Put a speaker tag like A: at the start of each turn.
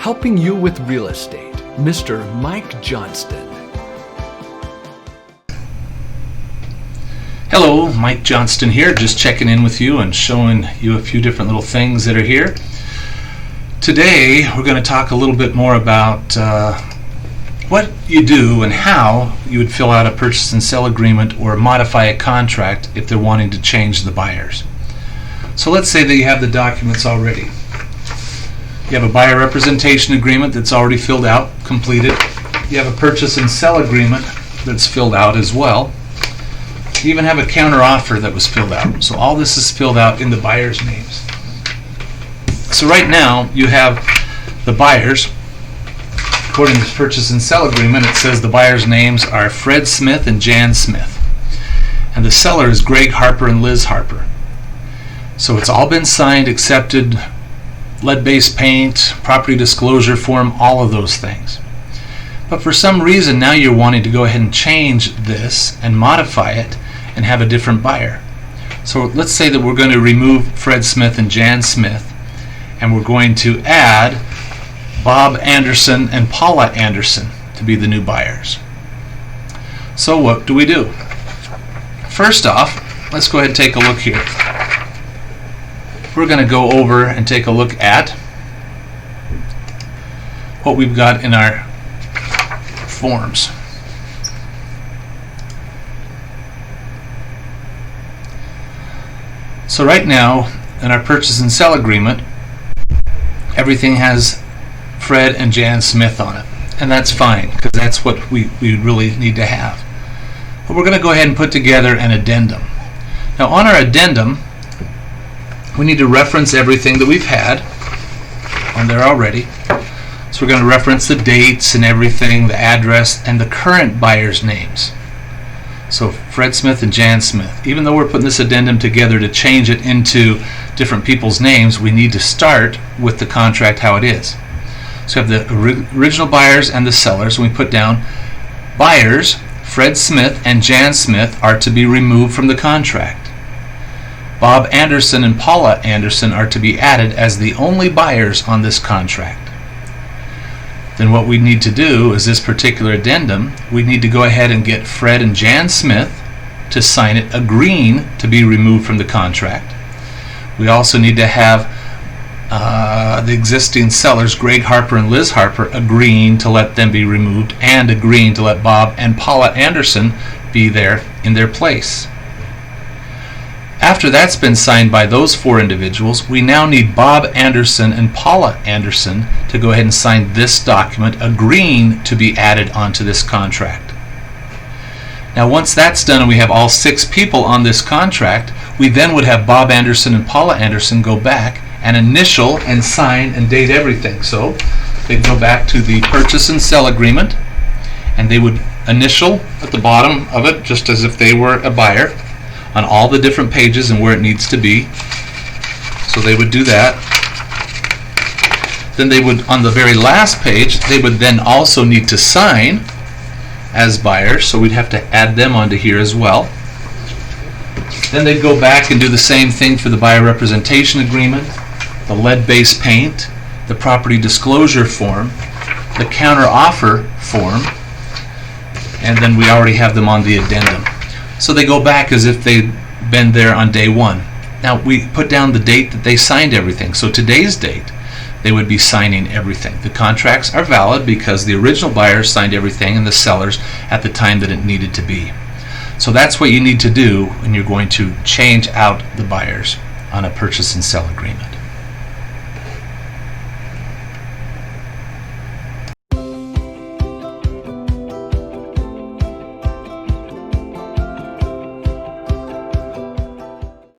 A: helping you with real estate, Mr. Mike Johnston.
B: Hello, Mike Johnston here, just checking in with you and showing you a few different little things that are here. Today we're going to talk a little bit more about what you do and how you would fill out a purchase and sale agreement or modify a contract if they're wanting to change the buyers. So let's say that you have the documents already. You have a buyer representation agreement that's already filled out, completed. You have a purchase and sell agreement that's filled out as well. You even have a counter offer that was filled out. So all this is filled out in the buyer's names. So right now you have the buyers. According to the purchase and sell agreement, it says the buyers' names are Fred Smith and Jan Smith. And the seller is Greg Harper and Liz Harper. So it's all been signed, accepted, lead-based paint, property disclosure form, all of those things. But for some reason now you're wanting to go ahead and change this and modify it and have a different buyer. So let's say that we're going to remove Fred Smith and Jan Smith, and we're going to add Bob Anderson and Paula Anderson to be the new buyers. So what do we do? First off, let's go ahead and take a look here. We're going to go over and take a look at what we've got in our forms. So right now in our purchase and sell agreement, everything has Fred and Jan Smith on it, and that's fine because that's what we really need to have. But we're going to go ahead and put together an addendum. Now on our addendum, we need to reference everything that we've had on there already. So we're going to reference the dates and everything, the address, and the current buyers' names. So Fred Smith and Jan Smith. Even though we're putting this addendum together to change it into different people's names, we need to start with the contract how it is. So we have the original buyers and the sellers, and we put down buyers, Fred Smith and Jan Smith are to be removed from the contract. Bob Anderson and Paula Anderson are to be added as the only buyers on this contract. Then what we need to do is this particular addendum, we need to go ahead and get Fred and Jan Smith to sign it agreeing to be removed from the contract. We also need to have the existing sellers, Greg Harper and Liz Harper, agreeing to let them be removed and agreeing to let Bob and Paula Anderson be there in their place. After that's been signed by those four individuals, we now need Bob Anderson and Paula Anderson to go ahead and sign this document agreeing to be added onto this contract. Now once that's done and we have all 6 people on this contract, we then would have Bob Anderson and Paula Anderson go back and initial and sign and date everything. So they'd go back to the purchase and sell agreement and they would initial at the bottom of it just as if they were a buyer on all the different pages and where it needs to be. So they would do that. Then they would, on the very last page, they would then also need to sign as buyers, so we'd have to add them onto here as well. Then they'd go back and do the same thing for the buyer representation agreement, the lead-based paint, the property disclosure form, the counter offer form, and then we already have them on the addendum. So they go back as if they'd been there on day one. Now we put down the date that they signed everything. So today's date, they would be signing everything. The contracts are valid because the original buyers signed everything and the sellers at the time that it needed to be. So that's what you need to do when you're going to change out the buyers on a purchase and sell agreement.